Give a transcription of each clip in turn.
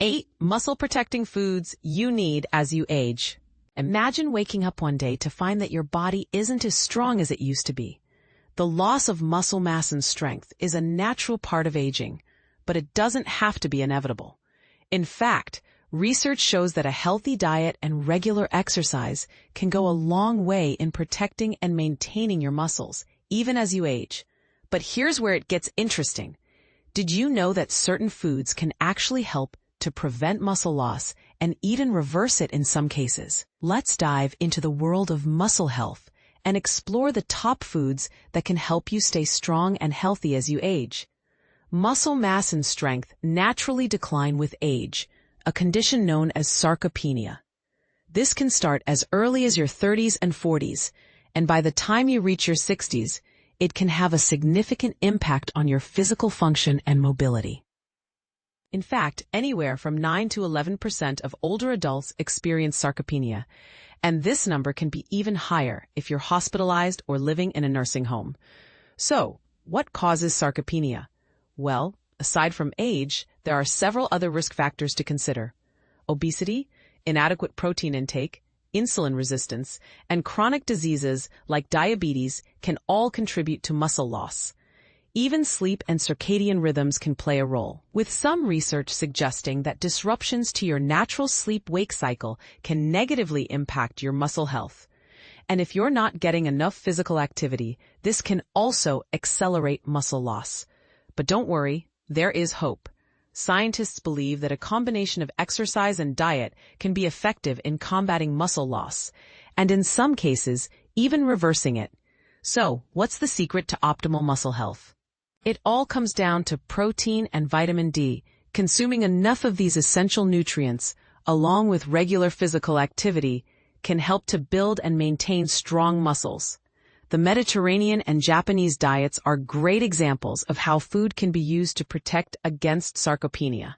8 muscle-protecting foods you need as you age. Imagine waking up one day to find that your body isn't as strong as it used to be. The loss of muscle mass and strength is a natural part of aging, but it doesn't have to be inevitable. In fact, research shows that a healthy diet and regular exercise can go a long way in protecting and maintaining your muscles, even as you age. But here's where it gets interesting. Did you know that certain foods can actually help to prevent muscle loss and even reverse it in some cases? Let's dive into the world of muscle health and explore the top foods that can help you stay strong and healthy as you age. Muscle mass and strength naturally decline with age, a condition known as sarcopenia. This can start as early as your 30s and 40s, and by the time you reach your 60s, it can have a significant impact on your physical function and mobility. In fact, anywhere from 9 to 11% of older adults experience sarcopenia, and this number can be even higher if you're hospitalized or living in a nursing home. So, what causes sarcopenia? Well, aside from age, there are several other risk factors to consider. Obesity, inadequate protein intake, insulin resistance, and chronic diseases like diabetes can all contribute to muscle loss. Even sleep and circadian rhythms can play a role, with some research suggesting that disruptions to your natural sleep-wake cycle can negatively impact your muscle health. And if you're not getting enough physical activity, this can also accelerate muscle loss. But don't worry, there is hope. Scientists believe that a combination of exercise and diet can be effective in combating muscle loss, and in some cases, even reversing it. So, what's the secret to optimal muscle health? It all comes down to protein and vitamin D. Consuming enough of these essential nutrients, along with regular physical activity, can help to build and maintain strong muscles. The Mediterranean and Japanese diets are great examples of how food can be used to protect against sarcopenia.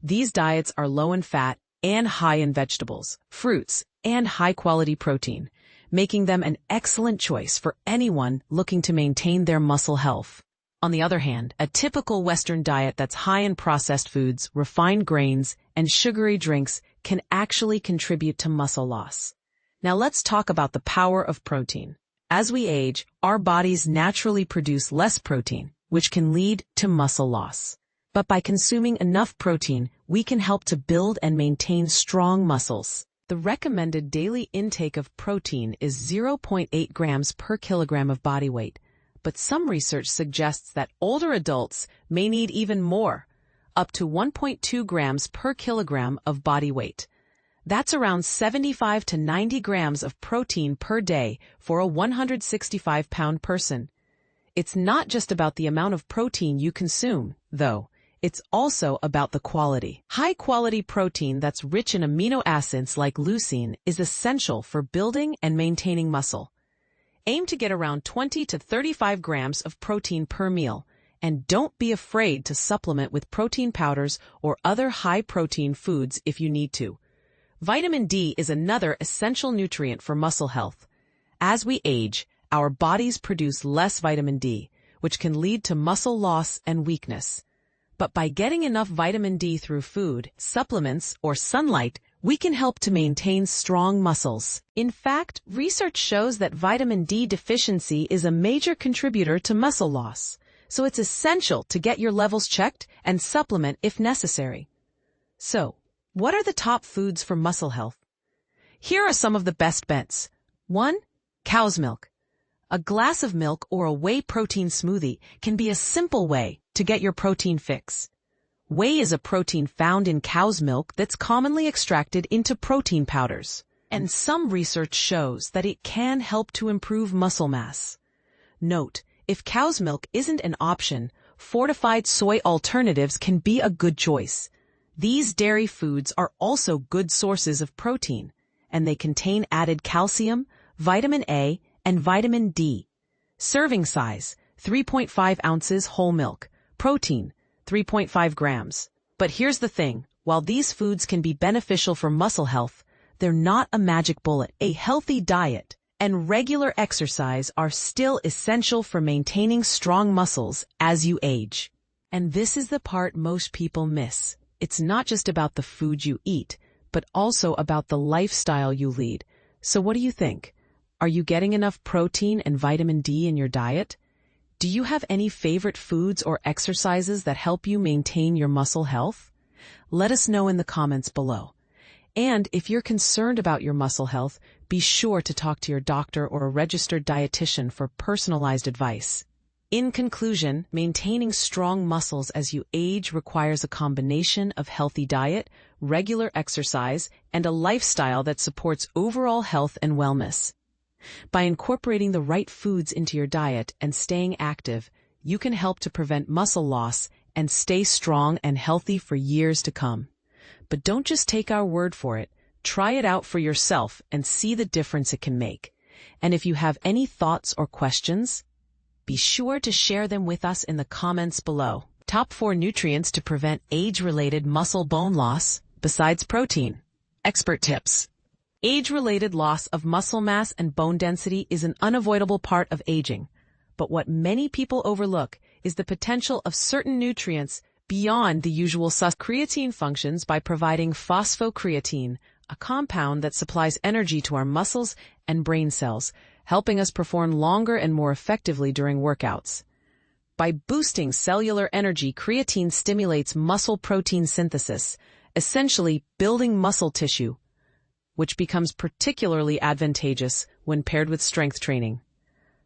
These diets are low in fat and high in vegetables, fruits, and high-quality protein, making them an excellent choice for anyone looking to maintain their muscle health. On the other hand, a typical Western diet that's high in processed foods, refined grains, and sugary drinks can actually contribute to muscle loss. Now let's talk about the power of protein. As we age, our bodies naturally produce less protein, which can lead to muscle loss. But by consuming enough protein, we can help to build and maintain strong muscles. The recommended daily intake of protein is 0.8 grams per kilogram of body weight, but some research suggests that older adults may need even more, up to 1.2 grams per kilogram of body weight. That's around 75 to 90 grams of protein per day for a 165-pound person. It's not just about the amount of protein you consume, though. It's also about the quality. High-quality protein that's rich in amino acids like leucine is essential for building and maintaining muscle. Aim to get around 20 to 35 grams of protein per meal, and don't be afraid to supplement with protein powders or other high-protein foods if you need to. Vitamin D is another essential nutrient for muscle health. As we age, our bodies produce less vitamin D, which can lead to muscle loss and weakness. But by getting enough vitamin D through food, supplements, or sunlight, we can help to maintain strong muscles. In fact, research shows that vitamin D deficiency is a major contributor to muscle loss, so it's essential to get your levels checked and supplement if necessary. So, what are the top foods for muscle health? Here are some of the best bets. 1. Cow's milk. A glass of milk or a whey protein smoothie can be a simple way to get your protein fix. Whey is a protein found in cow's milk that's commonly extracted into protein powders, and some research shows that it can help to improve muscle mass. Note, if cow's milk isn't an option, fortified soy alternatives can be a good choice. These dairy foods are also good sources of protein, and they contain added calcium, vitamin A, and vitamin D. Serving size, 3.5 ounces whole milk. Protein, 3.5 grams. But here's the thing, while these foods can be beneficial for muscle health, they're not a magic bullet. A healthy diet and regular exercise are still essential for maintaining strong muscles as you age. And this is the part most people miss. It's not just about the food you eat, but also about the lifestyle you lead. So what do you think? Are you getting enough protein and vitamin D in your diet? Do you have any favorite foods or exercises that help you maintain your muscle health? Let us know in the comments below. And if you're concerned about your muscle health, be sure to talk to your doctor or a registered dietitian for personalized advice. In conclusion, maintaining strong muscles as you age requires a combination of healthy diet, regular exercise, and a lifestyle that supports overall health and wellness. By incorporating the right foods into your diet and staying active, you can help to prevent muscle loss and stay strong and healthy for years to come. But don't just take our word for it. Try it out for yourself and see the difference it can make. And if you have any thoughts or questions, be sure to share them with us in the comments below. Top 4 nutrients to prevent age-related muscle bone loss besides protein. Expert tips. Age-related loss of muscle mass and bone density is an unavoidable part of aging. But what many people overlook is the potential of certain nutrients beyond the usual creatine functions by providing phosphocreatine, a compound that supplies energy to our muscles and brain cells, helping us perform longer and more effectively during workouts. By boosting cellular energy, creatine stimulates muscle protein synthesis, essentially building muscle tissue, which becomes particularly advantageous when paired with strength training.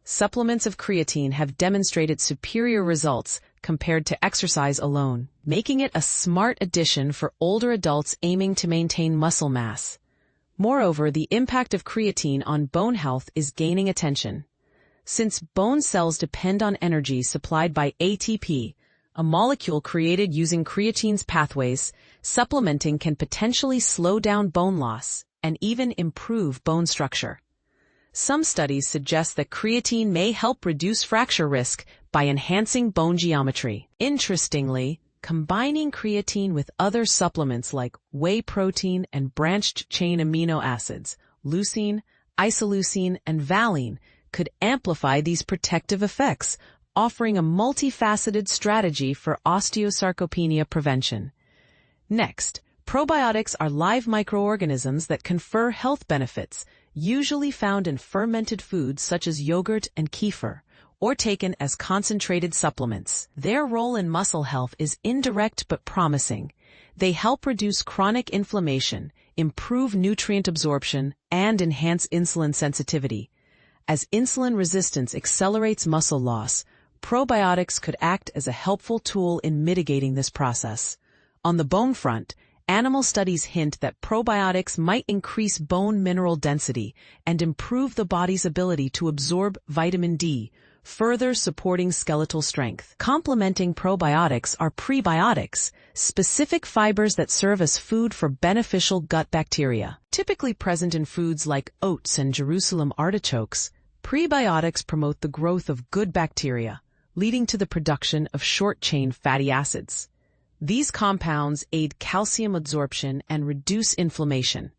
Supplements of creatine have demonstrated superior results compared to exercise alone, making it a smart addition for older adults aiming to maintain muscle mass. Moreover, the impact of creatine on bone health is gaining attention. Since bone cells depend on energy supplied by ATP, a molecule created using creatine's pathways, supplementing can potentially slow down bone loss and even improve bone structure. Some studies suggest that creatine may help reduce fracture risk by enhancing bone geometry. Interestingly, combining creatine with other supplements like whey protein and branched-chain amino acids, leucine, isoleucine, and valine, could amplify these protective effects, offering a multifaceted strategy for osteosarcopenia prevention. Next, probiotics are live microorganisms that confer health benefits, usually found in fermented foods such as yogurt and kefir, or taken as concentrated supplements. Their role in muscle health is indirect but promising. They help reduce chronic inflammation, improve nutrient absorption, and enhance insulin sensitivity. As insulin resistance accelerates muscle loss, probiotics could act as a helpful tool in mitigating this process. On the bone front, animal studies hint that probiotics might increase bone mineral density and improve the body's ability to absorb vitamin D, further supporting skeletal strength. Complementing probiotics are prebiotics, specific fibers that serve as food for beneficial gut bacteria. Typically present in foods like oats and Jerusalem artichokes, prebiotics promote the growth of good bacteria, leading to the production of short-chain fatty acids. These compounds aid calcium absorption and reduce inflammation,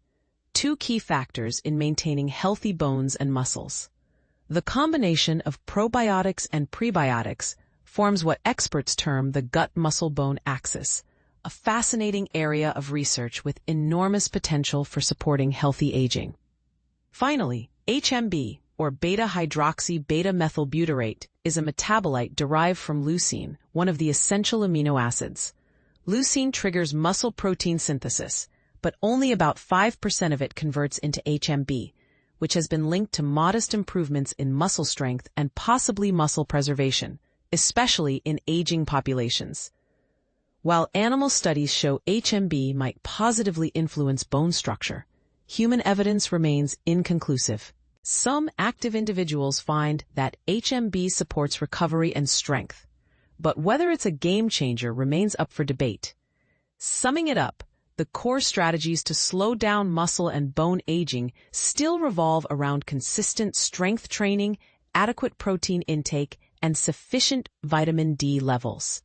two key factors in maintaining healthy bones and muscles. The combination of probiotics and prebiotics forms what experts term the gut-muscle-bone axis, a fascinating area of research with enormous potential for supporting healthy aging. Finally, HMB, or beta-hydroxy-beta-methylbutyrate, is a metabolite derived from leucine, one of the essential amino acids. Leucine triggers muscle protein synthesis, but only about 5% of it converts into HMB, which has been linked to modest improvements in muscle strength and possibly muscle preservation, especially in aging populations. While animal studies show HMB might positively influence bone structure, human evidence remains inconclusive. Some active individuals find that HMB supports recovery and strength, but whether it's a game changer remains up for debate. Summing it up, the core strategies to slow down muscle and bone aging still revolve around consistent strength training, adequate protein intake, and sufficient vitamin D levels.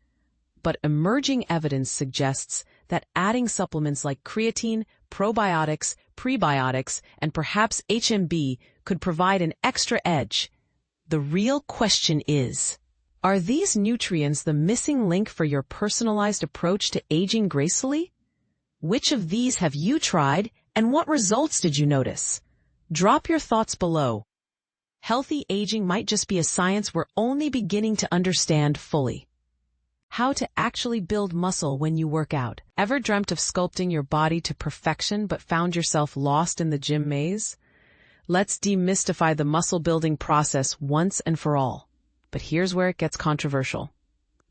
But emerging evidence suggests that adding supplements like creatine, probiotics, prebiotics, and perhaps HMB could provide an extra edge. The real question is, Are these nutrients the missing link for your personalized approach to aging gracefully? Which of these have you tried, and what results did you notice? Drop your thoughts below. Healthy aging might just be a science we're only beginning to understand fully. How to actually build muscle when you work out. Ever dreamt of sculpting your body to perfection but found yourself lost in the gym maze? Let's demystify the muscle building process once and for all. But here's where it gets controversial.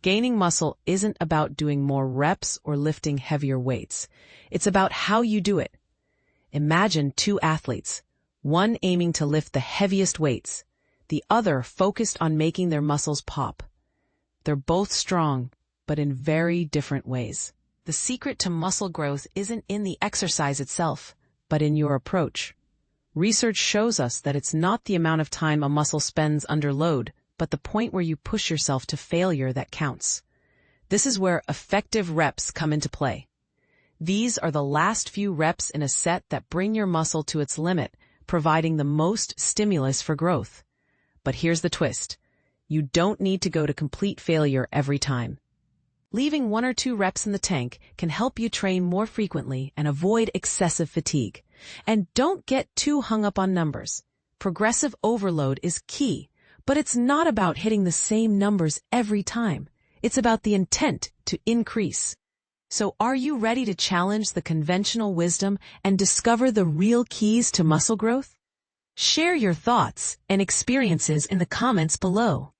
Gaining muscle isn't about doing more reps or lifting heavier weights. It's about how you do it. Imagine two athletes, one aiming to lift the heaviest weights, the other focused on making their muscles pop. They're both strong, but in very different ways. The secret to muscle growth isn't in the exercise itself, but in your approach. Research shows us that it's not the amount of time a muscle spends under load, but the point where you push yourself to failure that counts. This is where effective reps come into play. These are the last few reps in a set that bring your muscle to its limit, providing the most stimulus for growth. But here's the twist. You don't need to go to complete failure every time. Leaving 1 or 2 reps in the tank can help you train more frequently and avoid excessive fatigue. And don't get too hung up on numbers. Progressive overload is key. But it's not about hitting the same numbers every time. It's about the intent to increase. So are you ready to challenge the conventional wisdom and discover the real keys to muscle growth? Share your thoughts and experiences in the comments below.